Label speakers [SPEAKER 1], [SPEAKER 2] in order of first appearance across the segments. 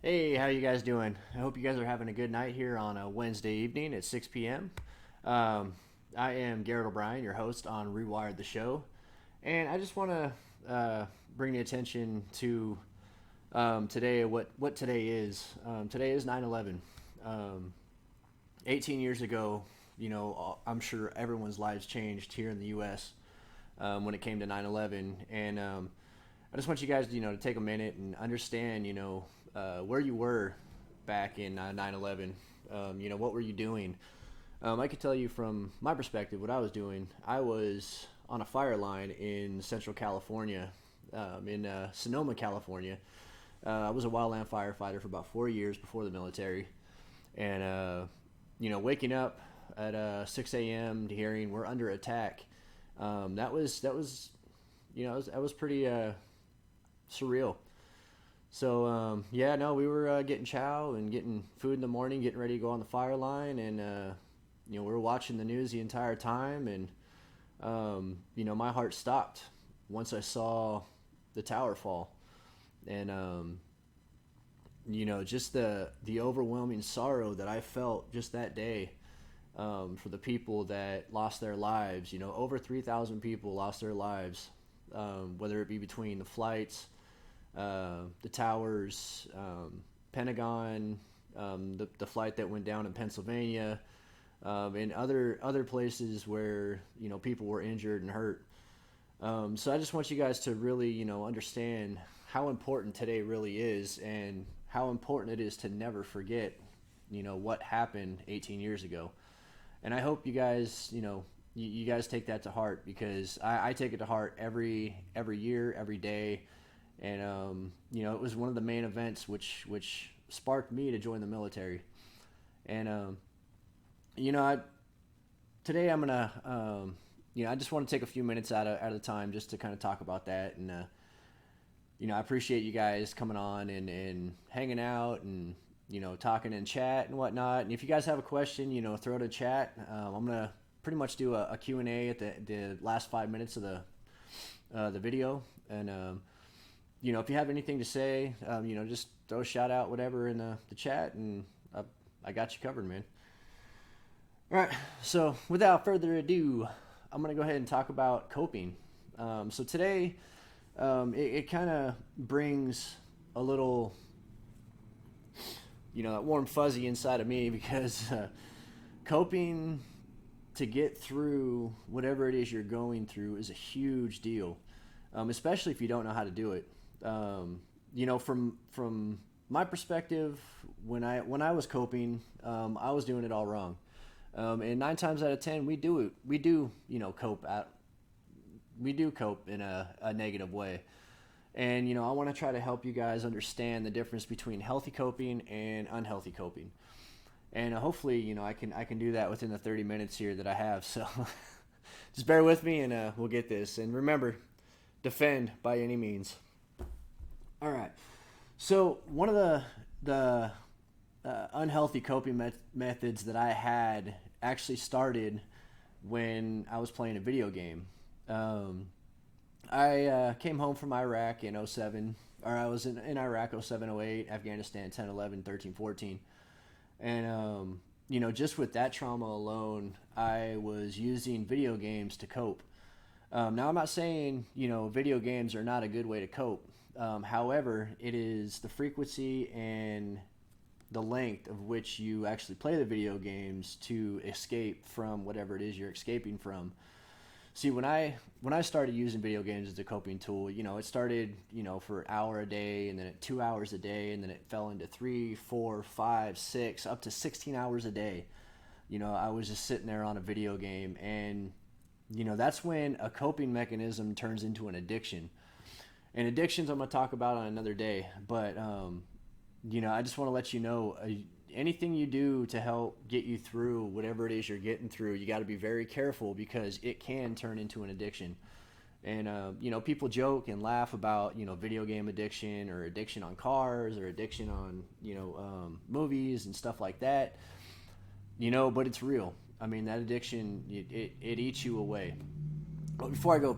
[SPEAKER 1] Hey, how you guys doing? I hope you guys are having a good night here on a Wednesday evening at 6 p.m. Um, I am Garrett O'Brien, your host on Rewired the show, and I just want to bring the attention to today. What today is? Today is 9/11. Um, 18 years ago, I'm sure everyone's lives changed here in the U.S. When it came to 9/11, and I just want you guys, to take a minute and understand, where you were back in 9/11. What were you doing? I could tell you from my perspective what I was doing. I was on a fire line in Central California, in Sonoma, California. I was a wildland firefighter for about 4 years before the military, and waking up at 6 a.m. to hearing we're under attack. That was that was pretty surreal. So yeah, no, we were getting chow and getting food in the morning, getting ready to go on the fire line, and we were watching the news the entire time, and my heart stopped once I saw the tower fall, and just the overwhelming sorrow that I felt just that day for the people that lost their lives. Over 3,000 people lost their lives, whether it be between the flights, the towers, Pentagon, the flight that went down in Pennsylvania, and other places where people were injured and hurt. So I just want you guys to really understand how important today really is, and how important it is to never forget what happened 18 years ago. And I hope you guys you guys take that to heart, because I take it to heart every year, every day. And it was one of the main events which sparked me to join the military. And I today I'm gonna I just want to take a few minutes out of time just to kind of talk about that. And I appreciate you guys coming on and hanging out, and talking in chat and whatnot. And if you guys have a question, throw it in chat. I'm gonna pretty much do a Q&A at the last 5 minutes of the video. And if you have anything to say, just throw a shout out, whatever, in the chat, and I got you covered, man. All right, so without further ado, I'm going to go ahead and talk about coping. So today, it kind of brings a little, that warm fuzzy inside of me, because coping to get through whatever it is you're going through is a huge deal, especially if you don't know how to do it. From my perspective, when I was coping, I was doing it all wrong. And 9 times out of 10, we do cope in a negative way. And I want to try to help you guys understand the difference between healthy coping and unhealthy coping. And hopefully, I can do that within the 30 minutes here that I have. So just bear with me, and we'll get this. And remember, defend by any means. All right. So one of the unhealthy coping methods that I had actually started when I was playing a video game. Um, I came home from Iraq in '07, or I was in Iraq '07, '08, Afghanistan 10, 11, 13, 14. And, just with that trauma alone, I was using video games to cope. Now, I'm not saying, video games are not a good way to cope. However, it is the frequency and the length of which you actually play the video games to escape from whatever it is you're escaping from. See, when I started using video games as a coping tool, it started, for an hour a day, and then at 2 hours a day, and then it fell into 3, 4, 5, 6, up to 16 hours a day. I was just sitting there on a video game, and that's when a coping mechanism turns into an addiction. And addictions I'm going to talk about on another day, but I just want to let you know, anything you do to help get you through whatever it is you're getting through, you got to be very careful, because it can turn into an addiction. And people joke and laugh about video game addiction, or addiction on cars, or addiction on movies and stuff like that. But it's real. I mean, that addiction, it eats you away. But before I go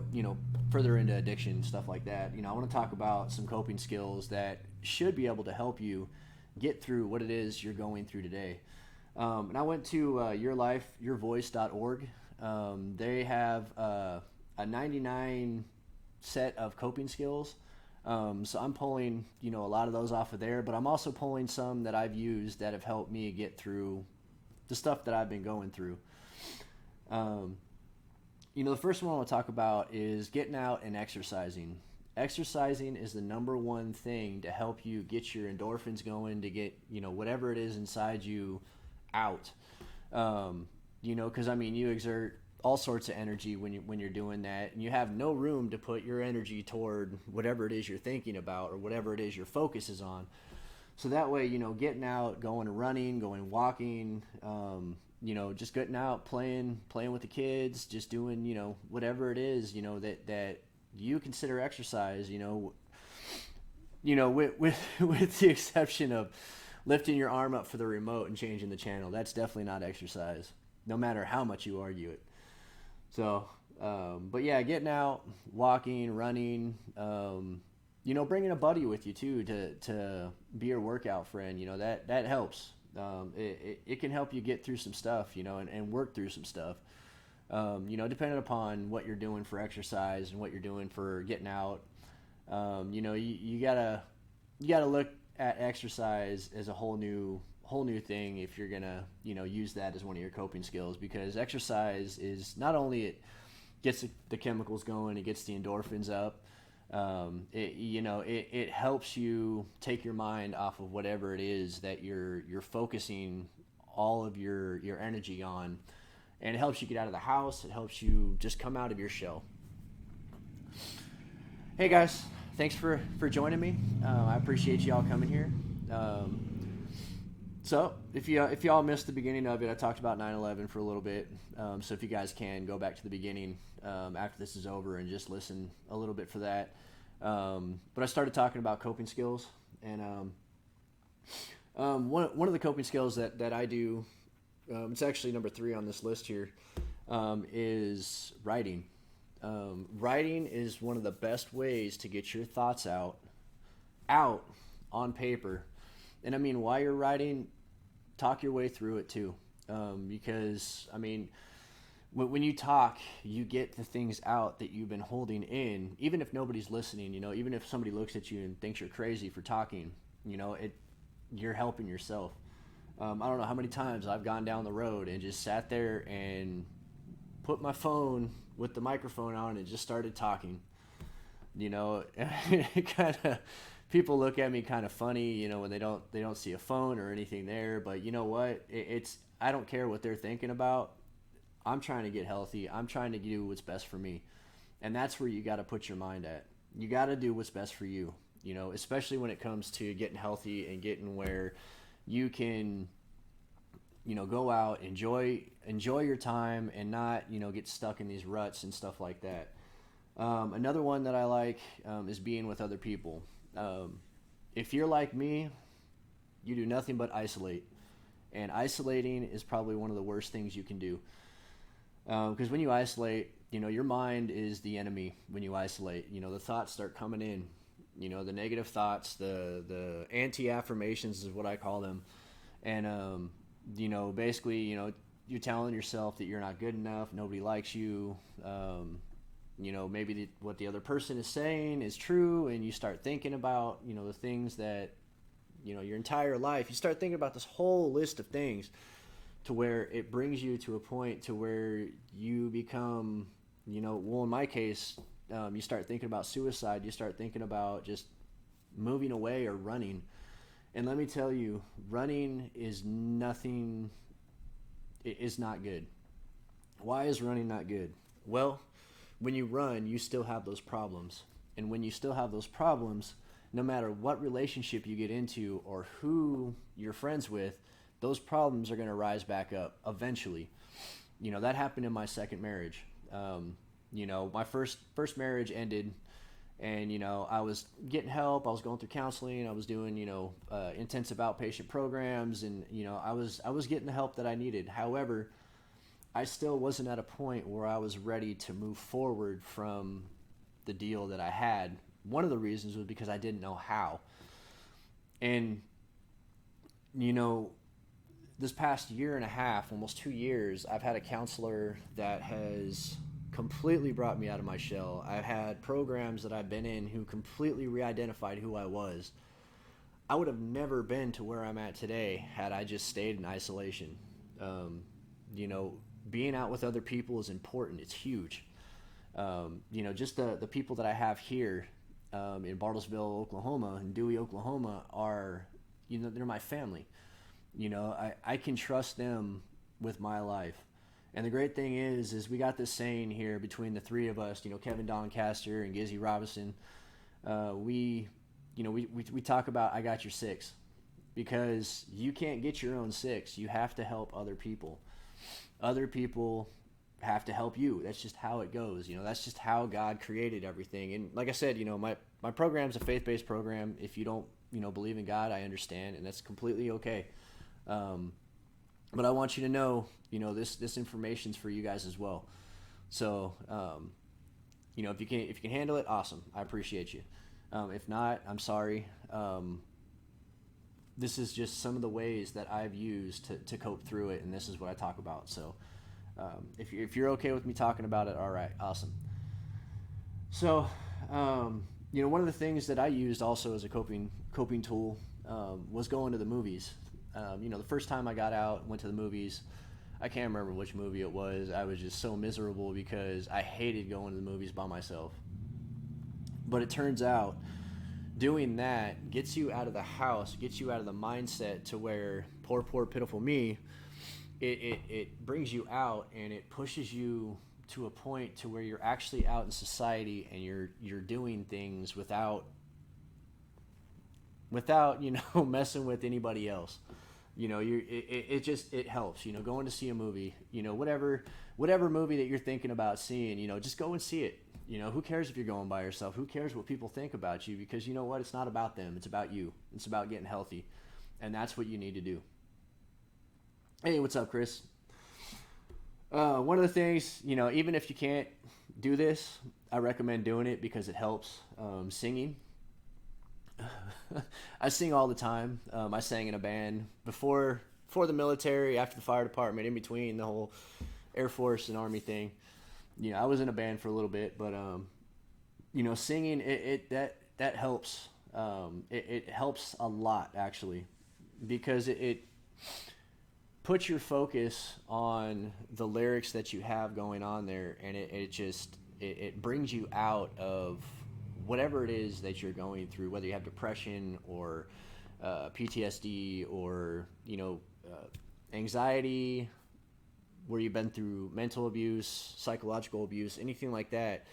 [SPEAKER 1] further into addiction and stuff like that, I want to talk about some coping skills that should be able to help you get through what it is you're going through today. And I went to yourlifeyourvoice.org. They have a 99 set of coping skills. So I'm pulling, a lot of those off of there, but I'm also pulling some that I've used that have helped me get through the stuff that I've been going through. The first one I want to talk about is getting out and exercising. Exercising is the number one thing to help you get your endorphins going, to get, whatever it is inside you out. Because you exert all sorts of energy when you're doing that, and you have no room to put your energy toward whatever it is you're thinking about or whatever it is your focus is on. So that way, getting out, going running, going walking, just getting out, playing with the kids, just doing, whatever it is, that you consider exercise, with the exception of lifting your arm up for the remote and changing the channel. That's definitely not exercise, no matter how much you argue it. So, but yeah, getting out, walking, running, bringing a buddy with you too, to be your workout friend, that helps. It can help you get through some stuff, and work through some stuff. Depending upon what you're doing for exercise and what you're doing for getting out, you gotta look at exercise as a whole new thing if you're gonna use that as one of your coping skills, because exercise is not only it gets the chemicals going, it gets the endorphins up, it helps you take your mind off of whatever it is that you're focusing all of your energy on, and it helps you get out of the house. It helps you just come out of your shell. Hey guys, thanks for joining me. I appreciate y'all coming here. So if y'all missed the beginning of it, I talked about 9/11 for a little bit. So if you guys can go back to the beginning after this is over and just listen a little bit for that. But I started talking about coping skills, and one of the coping skills that I do, it's actually number 3 on this list here, is writing. Writing is one of the best ways to get your thoughts out on paper. And while you're writing, talk your way through it too. Because when you talk, you get the things out that you've been holding in, even if nobody's listening, even if somebody looks at you and thinks you're crazy for talking, you're helping yourself. I don't know how many times I've gone down the road and just sat there and put my phone with the microphone on and just started talking. Kind of, people look at me kind of funny, when they don't see a phone or anything there. But you know what? I don't care what they're thinking about. I'm trying to get healthy. I'm trying to do what's best for me, and that's where you got to put your mind at. You got to do what's best for you. Especially when it comes to getting healthy and getting where you can, go out, enjoy your time, and not, get stuck in these ruts and stuff like that. Another one that I like is being with other people. If you're like me, you do nothing but isolate. And isolating is probably one of the worst things you can do. Because when you isolate, your mind is the enemy when you isolate. The thoughts start coming in. The negative thoughts, the anti-affirmations is what I call them. And, basically, you're telling yourself that you're not good enough, nobody likes you, maybe what the other person is saying is true, and you start thinking about, the things that, your entire life, you start thinking about this whole list of things to where it brings you to a point to where you become, in my case, you start thinking about suicide, you start thinking about just moving away or running. And let me tell you, running is nothing, it is not good. Why is running not good? Well, when you run, you still have those problems. And when you still have those problems, no matter what relationship you get into or who you're friends with, those problems are going to rise back up eventually. That happened in my second marriage. My first marriage ended, and I was getting help. I was going through counseling. I was doing intensive outpatient programs, and I was getting the help that I needed. However, I still wasn't at a point where I was ready to move forward from the deal that I had. One of the reasons was because I didn't know how. And you know, this past year and a half, almost 2 years, I've had a counselor that has completely brought me out of my shell. I've had programs that I've been in who completely re-identified who I was. I would have never been to where I'm at today had I just stayed in isolation. Um, you know, being out with other people is important. It's huge. Just the people that I have here in Bartlesville, Oklahoma, and Dewey, Oklahoma, are, they're my family. I can trust them with my life. And the great thing is we got this saying here between the three of us, Kevin Doncaster and Gizzy Robinson. We talk about, I got your six, because you can't get your own six. You have to help other people. Other people have to help you. That's just how it goes. That's just how God created everything. And like I said, my program's a faith-based program. If you don't, believe in God, I understand, and that's completely okay. But I want you to know, this information's for you guys as well. So, if you can handle it, awesome. I appreciate you. If not, I'm sorry. This is just some of the ways that I've used to cope through it, and this is what I talk about. So, if you're okay with me talking about it, all right, awesome. So, one of the things that I used also as a coping tool was going to the movies. The first time I got out, went to the movies, I can't remember which movie it was. I was just so miserable because I hated going to the movies by myself. But it turns out doing that gets you out of the house, gets you out of the mindset to where poor, pitiful me. It brings you out and it pushes you to a point to where you're actually out in society and you're doing things without messing with anybody else. It helps. Going to see a movie. Whatever movie that you're thinking about seeing. Just go and see it. Who cares if you're going by yourself? Who cares what people think about you? Because you know what? It's not about them. It's about you. It's about getting healthy, and that's what you need to do. Hey, what's up, Chris? One of the things, even if you can't do this, I recommend doing it because it helps. Singing. I sing all the time. I sang in a band before the military, after the fire department, in between the whole Air Force and Army thing. I was in a band for a little bit, but singing that helps. It helps a lot actually, because it puts your focus on the lyrics that you have going on there, and it brings you out of whatever it is that you're going through, whether you have depression or PTSD or anxiety, where you've been through mental abuse, psychological abuse, anything like that.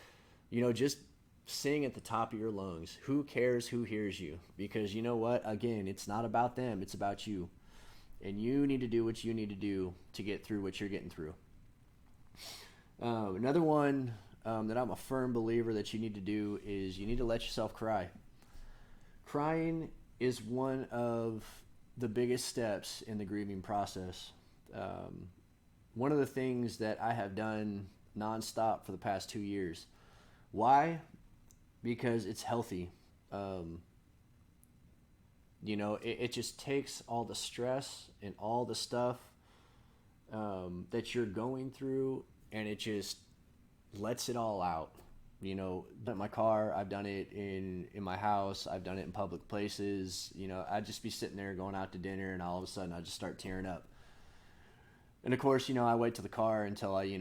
[SPEAKER 1] Just sing at the top of your lungs. Who cares who hears you? Because you know what? Again, it's not about them. It's about you. And you need to do what you need to do to get through what you're getting through. Another one that I'm a firm believer that you need to do is you need to let yourself cry. Crying is one of the biggest steps in the grieving process. One of the things that I have done nonstop for the past 2 years. Why? Because it's healthy. It just takes all the stress and all the stuff that you're going through, and it just lets it all out. In my car, I've done it in my house, I've done it in public places. I'd just be sitting there going out to dinner, and all of a sudden I'd just start tearing up. And of course, I wait to the car until I,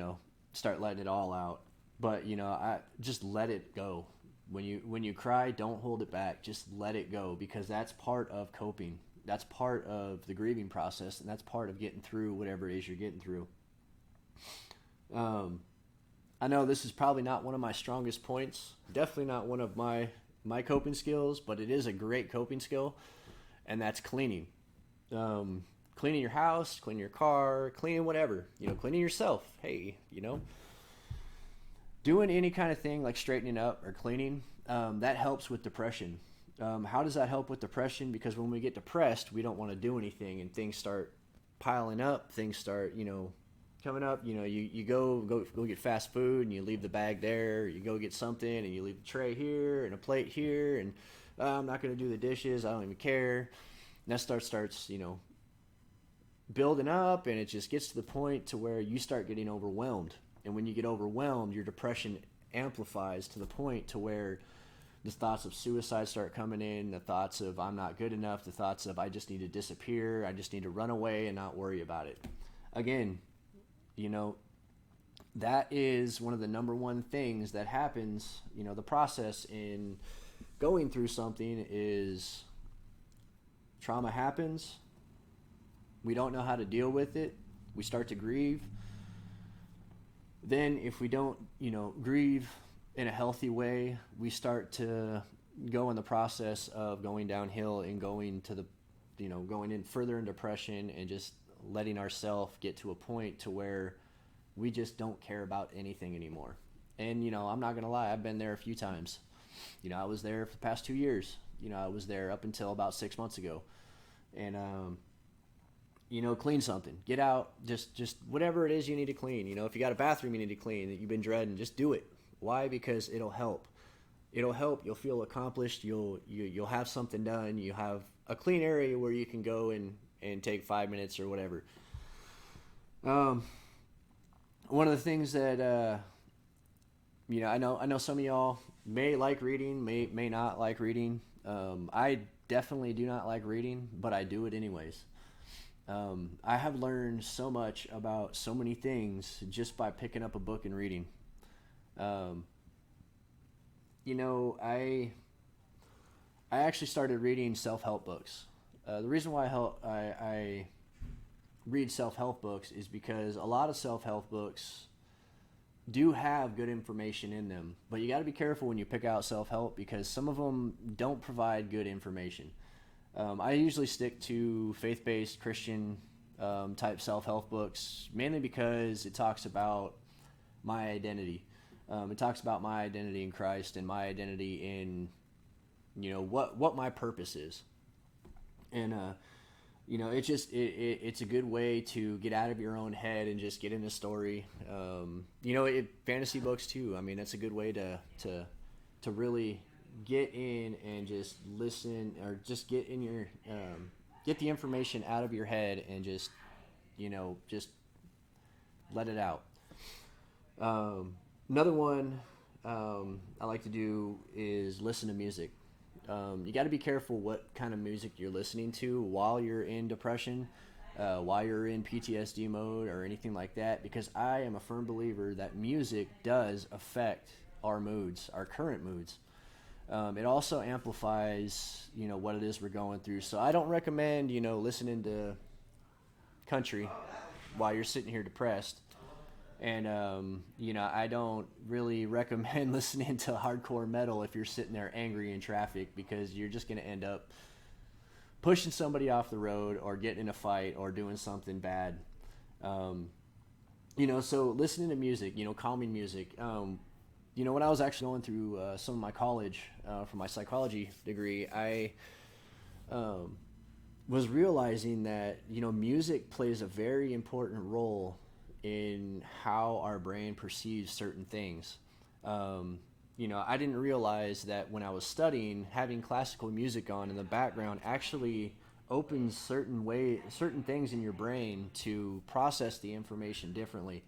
[SPEAKER 1] start letting it all out. But, I just let it go. When you cry, don't hold it back. Just let it go, because that's part of coping. That's part of the grieving process, and that's part of getting through whatever it is you're getting through. I know this is probably not one of my strongest points. Definitely not one of my coping skills, but it is a great coping skill, and that's cleaning. Cleaning your house, cleaning your car, cleaning whatever. Cleaning yourself. Hey, doing any kind of thing like straightening up or cleaning, that helps with depression. How does that help with depression? Because when we get depressed, we don't want to do anything, and things start piling up. Things start, coming up. You go get fast food, and you leave the bag there. You go get something, and you leave the tray here and a plate here, and I'm not going to do the dishes. I don't even care. And that starts building up, and it just gets to the point to where you start getting overwhelmed. And when you get overwhelmed, your depression amplifies to the point to where the thoughts of suicide start coming in, the thoughts of I'm not good enough, the thoughts of I just need to disappear, I just need to run away and not worry about it. Again, you know, that is one of the number one things that happens. You know, the process in going through something is trauma happens. We don't know how to deal with it. We start to grieve. Then if we don't, you know, grieve in a healthy way, we start to go in the process of going downhill and going to the, you know, going in further in depression and just letting ourselves get to a point to where we just don't care about anything anymore. And, you know, I'm not going to lie, I've been there a few times. You know, I was there for the past 2 years. You know, I was there up until about 6 months ago. And, you know, clean something. Get out, just whatever it is you need to clean. You know, if you got a bathroom you need to clean that you've been dreading, just do it. Why? Because it'll help. It'll help. You'll feel accomplished. You'll have something done. You have a clean area where you can go and take 5 minutes or whatever. One of the things that you know, I know some of y'all may like reading, may not like reading. I definitely do not like reading, but I do it anyways. I have learned so much about so many things just by picking up a book and reading. You know, I actually started reading self-help books. The reason why I read self-help books is because a lot of self-help books do have good information in them, but you got to be careful when you pick out self-help because some of them don't provide good information. I usually stick to faith-based Christian type self-help books, mainly because it talks about my identity. It talks about my identity in Christ and my identity in, you know, what my purpose is. And, you know, it's a good way to get out of your own head and just get in a story. You know, fantasy books too. I mean, that's a good way to really get in and just listen, or just get in your get the information out of your head and just, you know, just let it out. Another one I like to do is listen to music. You got to be careful what kind of music you're listening to while you're in depression, while you're in PTSD mode or anything like that, because I am a firm believer that music does affect our moods, our current moods. It also amplifies, you know, what it is we're going through. So I don't recommend, you know, listening to country while you're sitting here depressed. And, you know, I don't really recommend listening to hardcore metal if you're sitting there angry in traffic, because you're just going to end up pushing somebody off the road or getting in a fight or doing something bad. You know, so listening to music, you know, calming music. You know, when I was actually going through some of my college for my psychology degree, I was realizing that, you know, music plays a very important role in how our brain perceives certain things. You know, I didn't realize that when I was studying, having classical music on in the background actually opens certain things in your brain to process the information differently.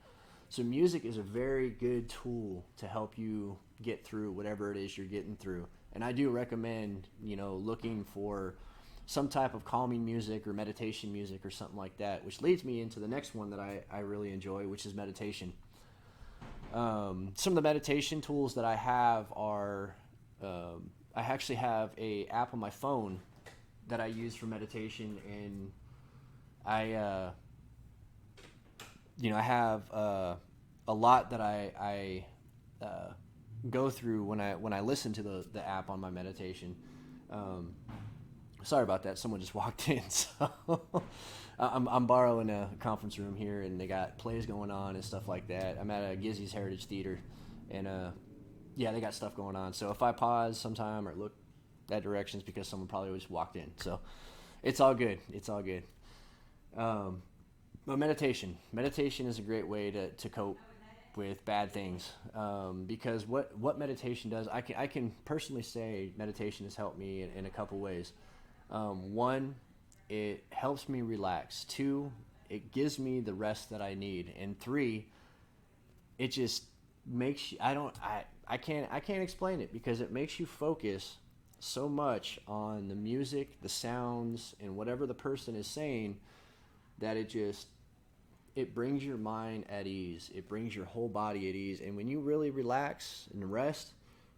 [SPEAKER 1] So music is a very good tool to help you get through whatever it is you're getting through. And I do recommend, you know, looking for some type of calming music or meditation music or something like that, which leads me into the next one that I really enjoy, which is meditation. Some of the meditation tools that I have are, I actually have a app on my phone that I use for meditation, and I, you know, I have a lot that I go through when I listen to the app on my meditation. Sorry about that. Someone just walked in. So I'm borrowing a conference room here, and they got plays going on and stuff like that. I'm at a Gizzy's Heritage Theater, and yeah, they got stuff going on. So if I pause sometime or look that direction, it's because someone probably just walked in. So it's all good. It's all good. But meditation is a great way to cope with bad things, because what meditation does, I can personally say meditation has helped me in a couple ways. One, it helps me relax. Two, it gives me the rest that I need. And three, it just makes you, I can't explain it because it makes you focus so much on the music, the sounds, and whatever the person is saying that it brings your mind at ease. It brings your whole body at ease. And when you really relax and rest,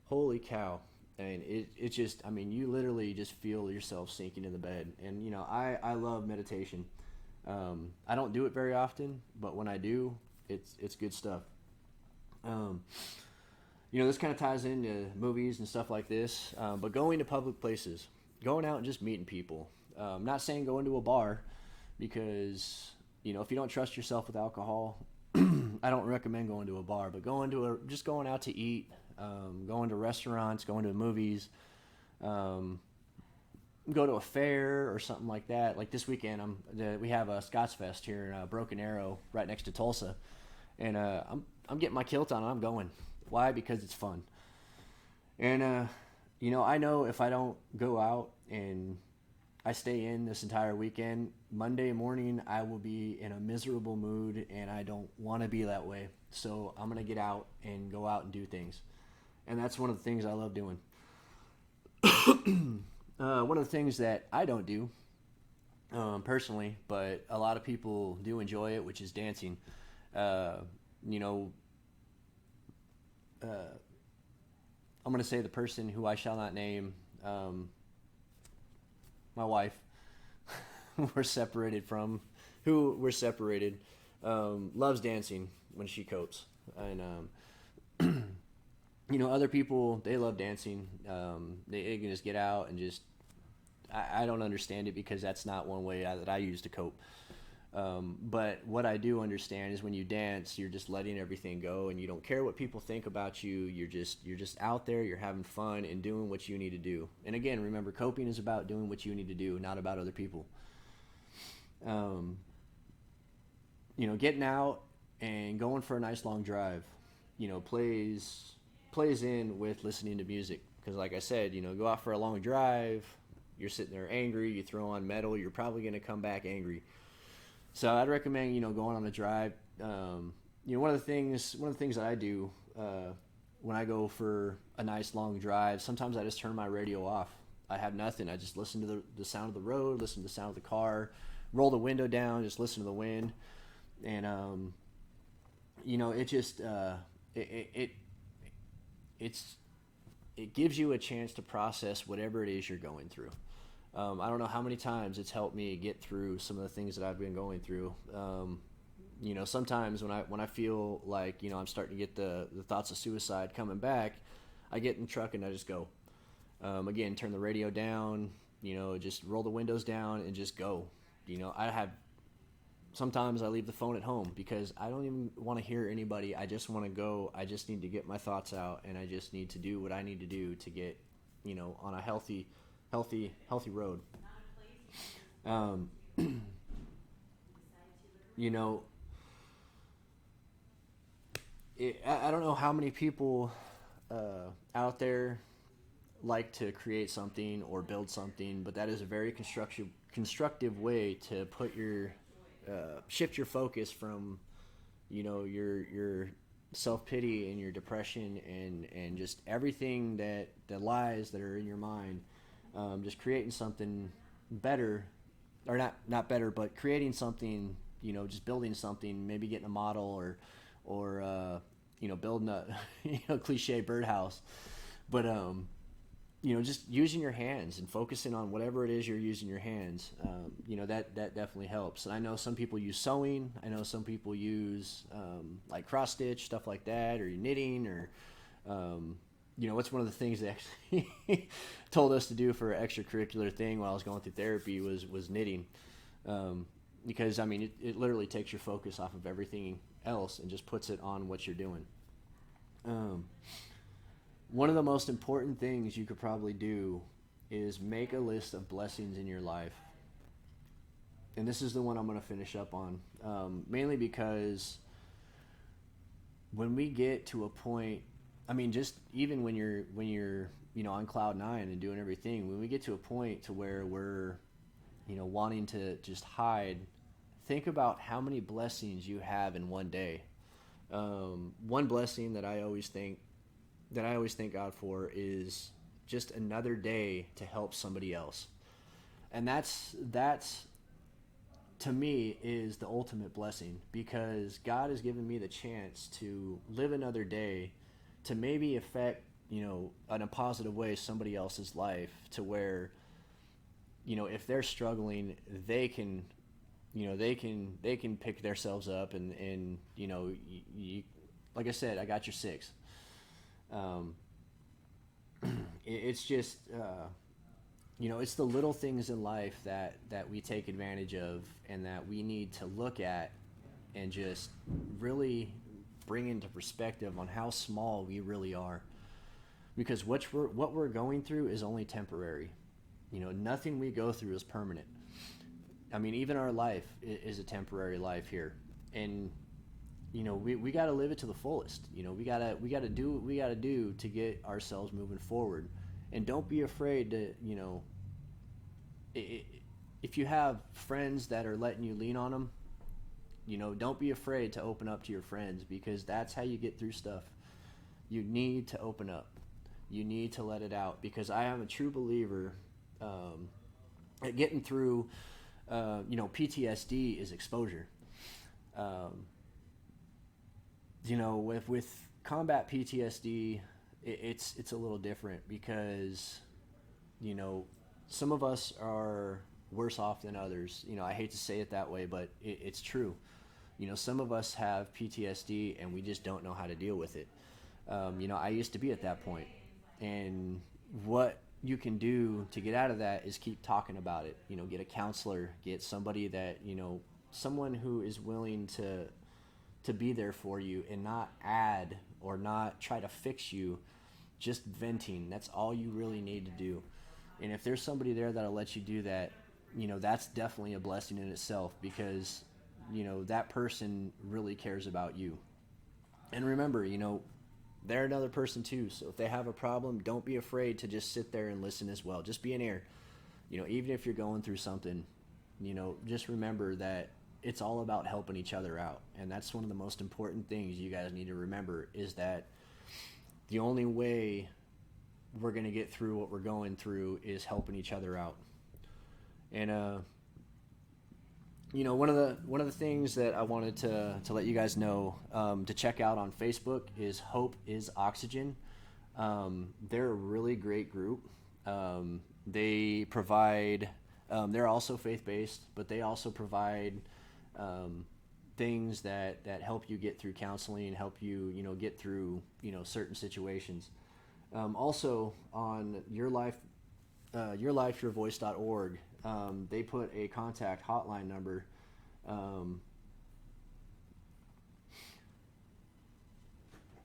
[SPEAKER 1] holy cow. And it just, I mean, you literally just feel yourself sinking in the bed. And, I love meditation. I don't do it very often, but when I do, it's good stuff. Um, this kind of ties into movies and stuff like this, but going to public places, going out and just meeting people. Not saying going to a bar because, if you don't trust yourself with alcohol, I don't recommend going to a bar, but just going out to eat, going to restaurants, going to movies, go to a fair or something like that. Like this weekend, we have a Scots Fest here in Broken Arrow, right next to Tulsa, and I'm getting my kilt on and I'm going. Why? Because it's fun. And I know if I don't go out and I stay in this entire weekend, Monday morning I will be in a miserable mood, and I don't want to be that way. So I'm gonna get out and go out and do things, and that's one of the things I love doing. One of the things that I don't do personally, but a lot of people do enjoy it, which is dancing. You know, I'm going to say the person who I shall not name, my wife, who we're separated, loves dancing when she copes. And, other people, they love dancing. They can just get out and just, I don't understand it because that's not one way that I use to cope. But what I do understand is when you dance, you're just letting everything go, and you don't care what people think about you. You're just out there, you're having fun and doing what you need to do. And again, remember, coping is about doing what you need to do, not about other people. Getting out and going for a nice long drive, plays in with listening to music. Because like I said, go out for a long drive, you're sitting there angry, you throw on metal, you're probably going to come back angry. So I'd recommend, going on a drive. One of the things that I do when I go for a nice long drive, sometimes I just turn my radio off. I have nothing. I just listen to the sound of the road, listen to the sound of the car, roll the window down, just listen to the wind. And, it gives you a chance to process whatever it is you're going through. I don't know how many times it's helped me get through some of the things that I've been going through. Sometimes when I feel like, I'm starting to get the thoughts of suicide coming back, I get in the truck and I just go. Again, turn the radio down, just roll the windows down and just go. Sometimes I leave the phone at home because I don't even want to hear anybody. I just want to go. I just need to get my thoughts out, and I just need to do what I need to do to get, on a healthy road. Um, I don't know how many people out there like to create something or build something, but that is a very constructive way to put your shift your focus from your self-pity and your depression and just everything that lies that are in your mind. Just creating something better, or not better, but creating something, just building something, maybe getting a model or building a cliche birdhouse, but just using your hands and focusing on whatever it is you're using your hands, that definitely helps. And I know some people use sewing. I know some people use like cross stitch, stuff like that, or knitting, or what's one of the things they actually told us to do for an extracurricular thing while I was going through therapy was knitting, because it literally takes your focus off of everything else and just puts it on what you're doing. One of the most important things you could probably do is make a list of blessings in your life. And this is the one I'm going to finish up on, mainly because when we get to a point, just even when you're on cloud nine and doing everything, when we get to a point to where we're wanting to just hide think about how many blessings you have in one day. One blessing that I always thank God for is just another day to help somebody else. And that's to me is the ultimate blessing, because God has given me the chance to live another day to maybe affect, in a positive way, somebody else's life, to where, if they're struggling, they can pick themselves up, and like I said, I got your six. Um, it's just it's the little things in life that we take advantage of, and that we need to look at and just really bring into perspective on how small we really are, because what we're going through is only temporary. Nothing we go through is permanent. I mean, even our life is a temporary life here, and we got to live it to the fullest. We got to do what we got to do to get ourselves moving forward, and don't be afraid to if you have friends that are letting you lean on them, don't be afraid to open up to your friends, because that's how you get through stuff. You need to open up. You need to let it out, because I am a true believer at getting through. PTSD is exposure. With combat PTSD, it's a little different, because some of us are worse off than others. I hate to say it that way, but it's true. Some of us have PTSD and we just don't know how to deal with it. I used to be at that point, and what you can do to get out of that is keep talking about it. Get a counselor, get somebody that someone who is willing to be there for you, and not add or not try to fix you. Just venting, that's all you really need to do. And if there's somebody there that'll let you do that, that's definitely a blessing in itself, because that person really cares about you. And remember, they're another person too. So if they have a problem, don't be afraid to just sit there and listen as well. Just be an ear. Even if you're going through something, just remember that it's all about helping each other out. And that's one of the most important things you guys need to remember, is that the only way we're going to get through what we're going through is helping each other out. And one of the things that I wanted to let you guys know, to check out on Facebook, is Hope is Oxygen. They're a really great group. They provide, they're also faith-based, but they also provide things that help you get through counseling, help you get through certain situations. Also on yourlifeyourvoice.org, they put a contact hotline number. And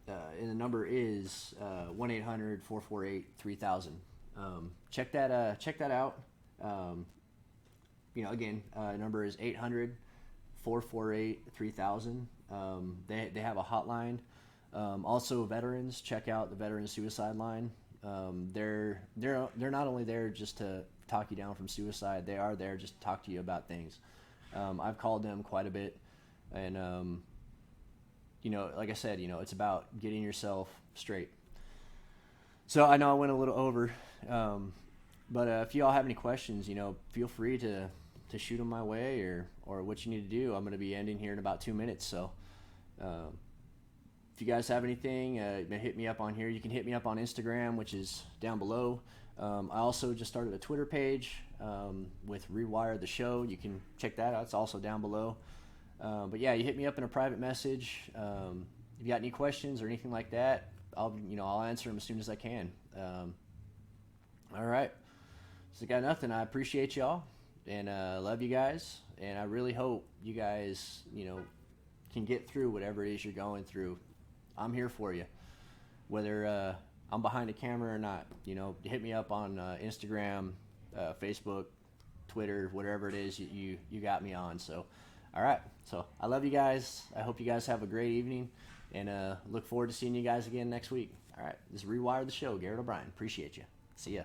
[SPEAKER 1] the number is 1-800-448-3000. Check that out. Again, number is 800-448-3000. They have a hotline. Also, veterans, check out the Veteran Suicide Line. They're not only there just to talk you down from suicide, they are there just to talk to you about things. I've called them quite a bit, and like I said, it's about getting yourself straight. So I know I went a little over, but if you all have any questions, feel free to shoot them my way, or what you need to do. I'm going to be ending here in about 2 minutes, so if you guys have anything, hit me up on here. You can hit me up on Instagram, which is down below. I also just started a Twitter page with Rewired the Show. You can check that out. It's also down below. But yeah, you hit me up in a private message. If you got any questions or anything like that, I'll answer them as soon as I can. All right. So I got nothing. I appreciate y'all, and love you guys. And I really hope you guys, can get through whatever it is you're going through. I'm here for you, whether I'm behind a camera or not. Hit me up on Instagram, Facebook, Twitter, whatever it is you got me on. So, all right. So I love you guys. I hope you guys have a great evening, and look forward to seeing you guys again next week. All right. This is Rewired the Show. Garrett O'Brien. Appreciate you. See ya.